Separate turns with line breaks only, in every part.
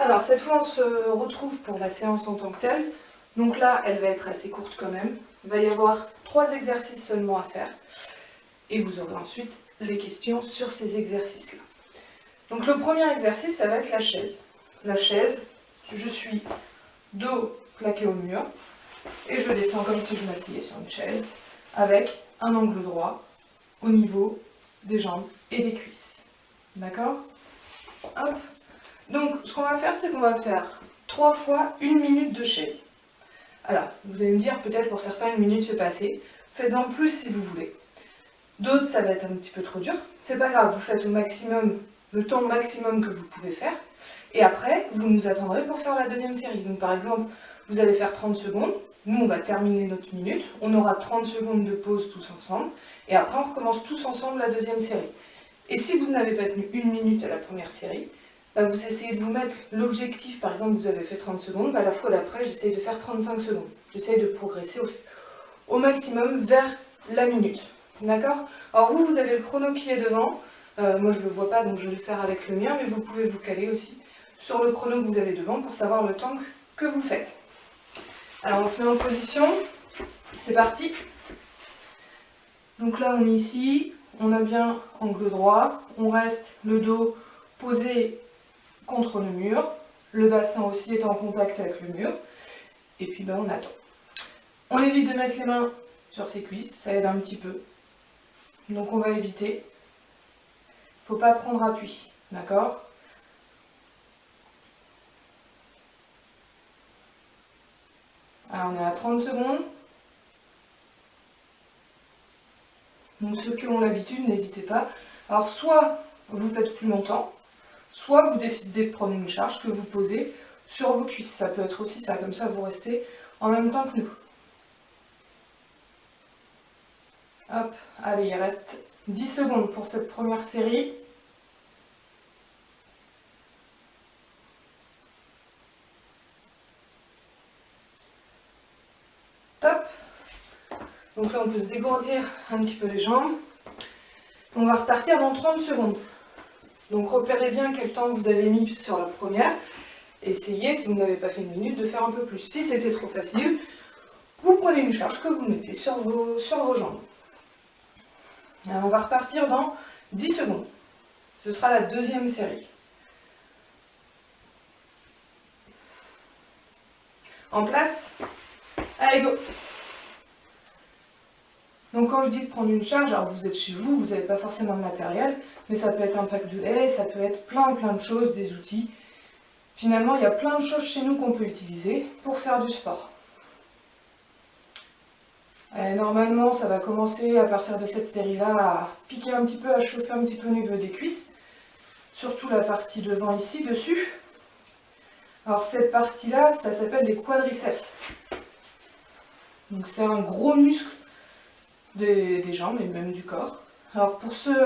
Alors cette fois on se retrouve pour la séance en tant que telle. Donc là elle va être assez courte quand même. Il va y avoir 3 exercices seulement à faire. Et vous aurez ensuite les questions sur ces exercices-là. Donc le premier exercice, ça va être la chaise. La chaise, je suis dos plaqué au mur et je descends comme si je m'asseyais sur une chaise avec un angle droit au niveau des jambes et des cuisses. D'accord? Hop. Donc ce qu'on va faire, c'est qu'on va faire 3 fois 1 minute de chaise. Alors, vous allez me dire, peut-être pour certains, 1 minute c'est pas assez. Faites-en plus si vous voulez. D'autres, ça va être un petit peu trop dur. C'est pas grave, vous faites au maximum, le temps maximum que vous pouvez faire. Et après, vous nous attendrez pour faire la deuxième série. Donc par exemple, vous allez faire 30 secondes. Nous, on va terminer notre minute. On aura 30 secondes de pause tous ensemble. Et après, on recommence tous ensemble la deuxième série. Et si vous n'avez pas tenu 1 minute à la première série, bah vous essayez de vous mettre l'objectif. Par exemple, vous avez fait 30 secondes. Bah la fois d'après, j'essaye de faire 35 secondes. J'essaye de progresser au maximum vers la minute. D'accord? Alors vous avez le chrono qui est devant. Moi, je ne le vois pas, donc je vais le faire avec le mien. Mais vous pouvez vous caler aussi sur le chrono que vous avez devant pour savoir le temps que vous faites. Alors on se met en position, c'est parti. Donc là on est ici, on a bien angle droit, on reste le dos posé contre le mur, le bassin aussi est en contact avec le mur, et puis on attend. On évite de mettre les mains sur ses cuisses, ça aide un petit peu. Donc on va éviter, il ne faut pas prendre appui, d'accord ? Alors on est à 30 secondes. Donc ceux qui ont l'habitude, n'hésitez pas. Alors soit vous faites plus longtemps, soit vous décidez de prendre une charge que vous posez sur vos cuisses. Ça peut être aussi ça, comme ça vous restez en même temps que nous. Hop, allez, il reste 10 secondes pour cette première série. Top. Donc là, on peut se dégourdir un petit peu les jambes. On va repartir dans 30 secondes. Donc repérez bien quel temps vous avez mis sur la première. Essayez, si vous n'avez pas fait 1 minute, de faire un peu plus. Si c'était trop facile, vous prenez une charge que vous mettez sur vos jambes. Alors on va repartir dans 10 secondes. Ce sera la deuxième série. En place. Allez, go! Donc quand je dis de prendre une charge, alors vous êtes chez vous, vous n'avez pas forcément de matériel, mais ça peut être un pack de haies, ça peut être plein de choses, des outils. Finalement, il y a plein de choses chez nous qu'on peut utiliser pour faire du sport. Normalement, ça va commencer à partir de cette série-là à piquer un petit peu, à chauffer un petit peu au niveau des cuisses. Surtout la partie devant ici, dessus. Alors cette partie-là, ça s'appelle les quadriceps. Donc c'est un gros muscle des jambes et même du corps. Alors pour ceux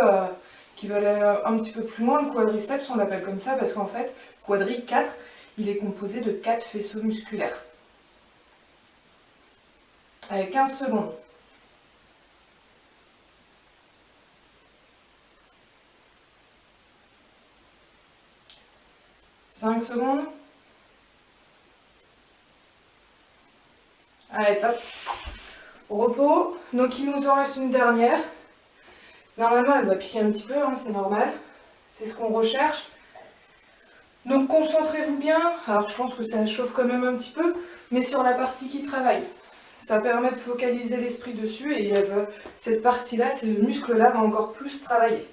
qui veulent aller un petit peu plus loin, le quadriceps on l'appelle comme ça parce qu'en fait, quadri 4, il est composé de 4 faisceaux musculaires. Allez, 15 secondes. « 5 secondes. Allez, top. Repos. Donc il nous en reste une dernière. Normalement, elle va piquer un petit peu, hein, c'est normal. C'est ce qu'on recherche. Donc concentrez-vous bien. Alors je pense que ça chauffe quand même un petit peu, mais sur la partie qui travaille. Ça permet de focaliser l'esprit dessus et cette partie-là, ce muscle-là va encore plus travailler.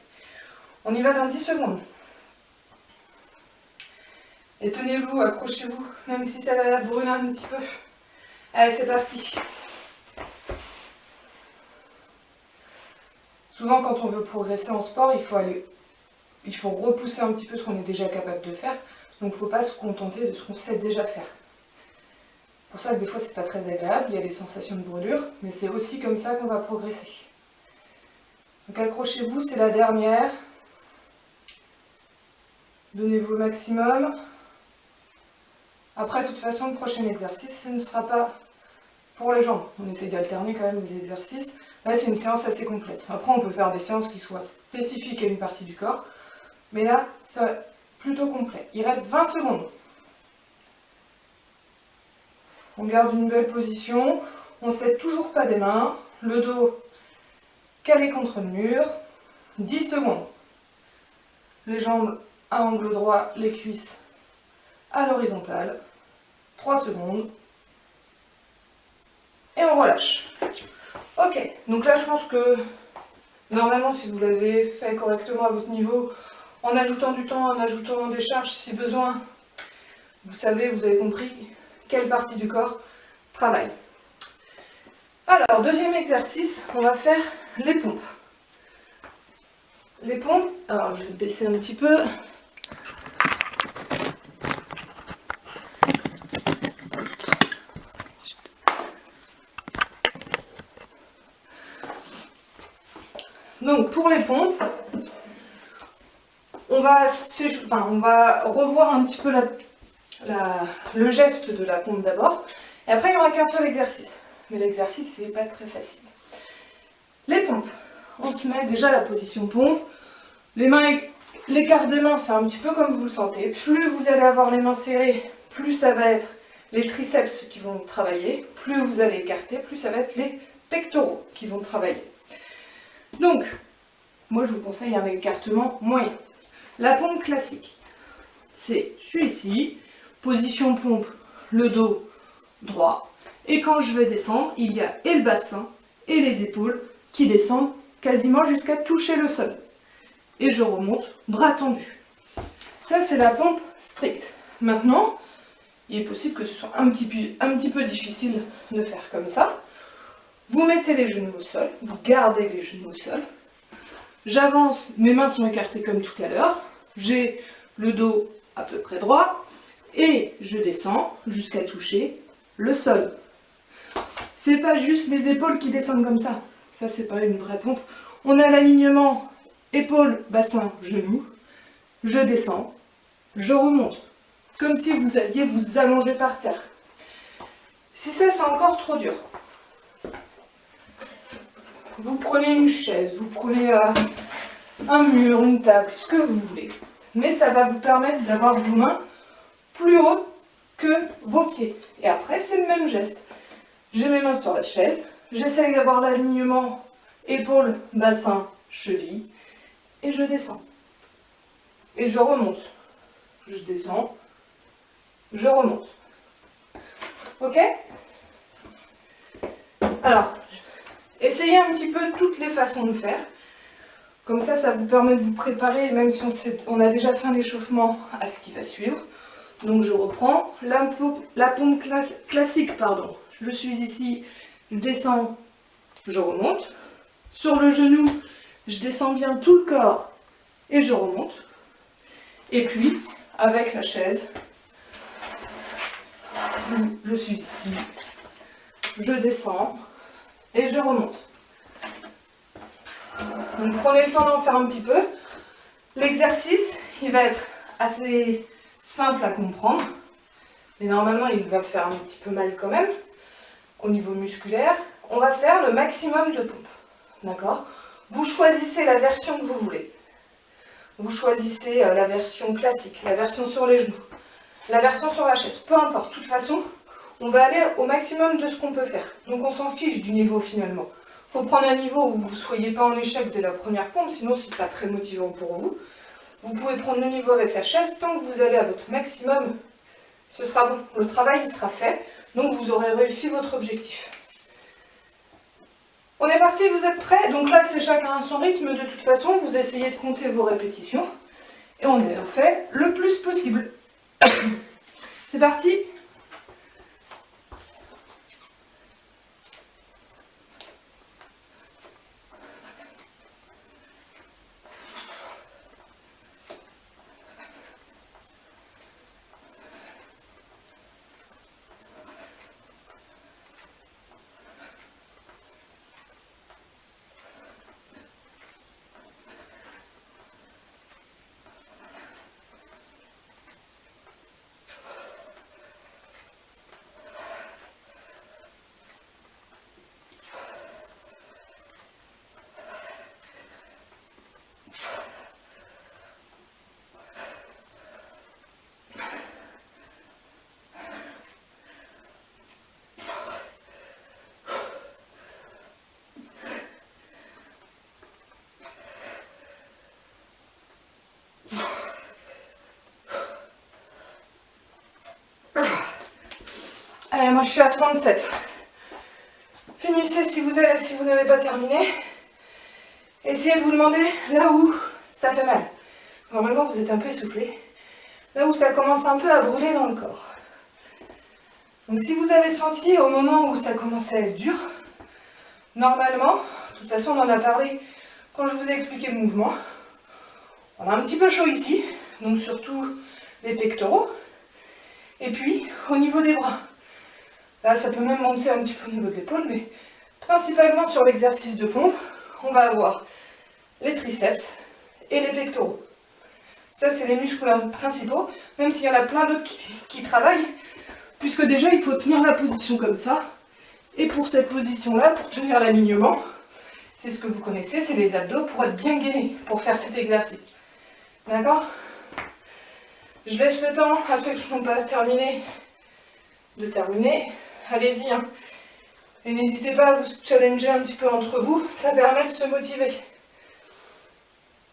On y va dans 10 secondes. Et tenez-vous, accrochez-vous, même si ça va brûler un petit peu. Allez, c'est parti. Souvent, quand on veut progresser en sport, il faut repousser un petit peu ce qu'on est déjà capable de faire. Donc, il ne faut pas se contenter de ce qu'on sait déjà faire. C'est pour ça que des fois, c'est pas très agréable, il y a des sensations de brûlure, mais c'est aussi comme ça qu'on va progresser. Donc, accrochez-vous, c'est la dernière. Donnez-vous le maximum. Après, de toute façon, le prochain exercice, ce ne sera pas pour les jambes. On essaie d'alterner quand même les exercices. Là, c'est une séance assez complète. Après, on peut faire des séances qui soient spécifiques à une partie du corps. Mais là, c'est plutôt complet. Il reste 20 secondes. On garde une belle position, on ne s'aide toujours pas des mains, le dos calé contre le mur, 10 secondes. Les jambes à angle droit, les cuisses à l'horizontale, 3 secondes. Et on relâche. Ok, donc là je pense que normalement si vous l'avez fait correctement à votre niveau, en ajoutant du temps, en ajoutant des charges si besoin, vous savez, vous avez compris quelle partie du corps travaille. Alors, deuxième exercice, on va faire les pompes. Les pompes, alors je vais baisser un petit peu. Donc pour les pompes, on va revoir un petit peu le geste de la pompe d'abord. Et après il n'y aura qu'un seul exercice. Mais l'exercice c'est pas très facile. Les pompes, on se met déjà à la position pompe. L'écart des mains c'est un petit peu comme vous le sentez. Plus vous allez avoir les mains serrées, plus ça va être les triceps qui vont travailler. Plus vous allez écarter, plus ça va être les pectoraux qui vont travailler. Donc, moi je vous conseille un écartement moyen. La pompe classique, c'est, je suis ici, position pompe, le dos droit, et quand je vais descendre, il y a et le bassin et les épaules qui descendent quasiment jusqu'à toucher le sol. Et je remonte, bras tendus. Ça c'est la pompe stricte. Maintenant, il est possible que ce soit un petit peu difficile de faire comme ça. Vous mettez les genoux au sol, vous gardez les genoux au sol. J'avance, mes mains sont écartées comme tout à l'heure. J'ai le dos à peu près droit. Et je descends jusqu'à toucher le sol. C'est pas juste les épaules qui descendent comme ça. Ça, c'est pas une vraie pompe. On a l'alignement épaules, bassin, genoux. Je descends, je remonte. Comme si vous alliez vous allonger par terre. Si ça, c'est encore trop dur, vous prenez une chaise, vous prenez un mur, une table, ce que vous voulez. Mais ça va vous permettre d'avoir vos mains plus hautes que vos pieds. Et après, c'est le même geste. J'ai mes mains sur la chaise, j'essaye d'avoir l'alignement épaules, bassin, cheville, et je descends. Et je remonte. Je descends, je remonte. Ok? Alors, essayez un petit peu toutes les façons de faire. Comme ça vous permet de vous préparer, même si on a déjà fait un échauffement, à ce qui va suivre. Donc je reprends. La pompe classique, pardon. Je suis ici, je descends, je remonte. Sur le genou, je descends bien tout le corps et je remonte. Et puis, avec la chaise, je suis ici, je descends et je remonte. Donc prenez le temps d'en faire un petit peu. L'exercice, il va être assez simple à comprendre, mais normalement il va faire un petit peu mal quand même, au niveau musculaire. On va faire le maximum de pompes, d'accord? Vous choisissez la version que vous voulez. Vous choisissez la version classique, la version sur les genoux, la version sur la chaise, peu importe. De toute façon, on va aller au maximum de ce qu'on peut faire. Donc on s'en fiche du niveau finalement. Il faut prendre un niveau où vous ne soyez pas en échec dès la première pompe, sinon c'est pas très motivant pour vous. Vous pouvez prendre le niveau avec la chaise, tant que vous allez à votre maximum, ce sera bon. Le travail il sera fait, donc vous aurez réussi votre objectif. On est parti, vous êtes prêts? Donc là c'est chacun à son rythme, de toute façon vous essayez de compter vos répétitions, et on en fait le plus possible. C'est parti. moi je suis à 37. Finissez si vous n'avez pas terminé. Essayez de vous demander là où ça fait mal. Normalement vous êtes un peu essoufflé. Là où ça commence un peu à brûler dans le corps. Donc si vous avez senti au moment où ça commençait à être dur, normalement, de toute façon on en a parlé quand je vous ai expliqué le mouvement, on a un petit peu chaud ici, donc surtout les pectoraux, et puis au niveau des bras. Là ça peut même monter un petit peu au niveau de l'épaule, mais principalement sur l'exercice de pompe, on va avoir les triceps et les pectoraux. Ça c'est les muscles principaux, même s'il y en a plein d'autres qui travaillent, puisque déjà il faut tenir la position comme ça, et pour cette position-là, pour tenir l'alignement, c'est ce que vous connaissez, c'est les abdos pour être bien gainés, pour faire cet exercice. D'accord? Je laisse le temps à ceux qui n'ont pas terminé de terminer. Allez-y, hein. Et n'hésitez pas à vous challenger un petit peu entre vous, ça permet de se motiver.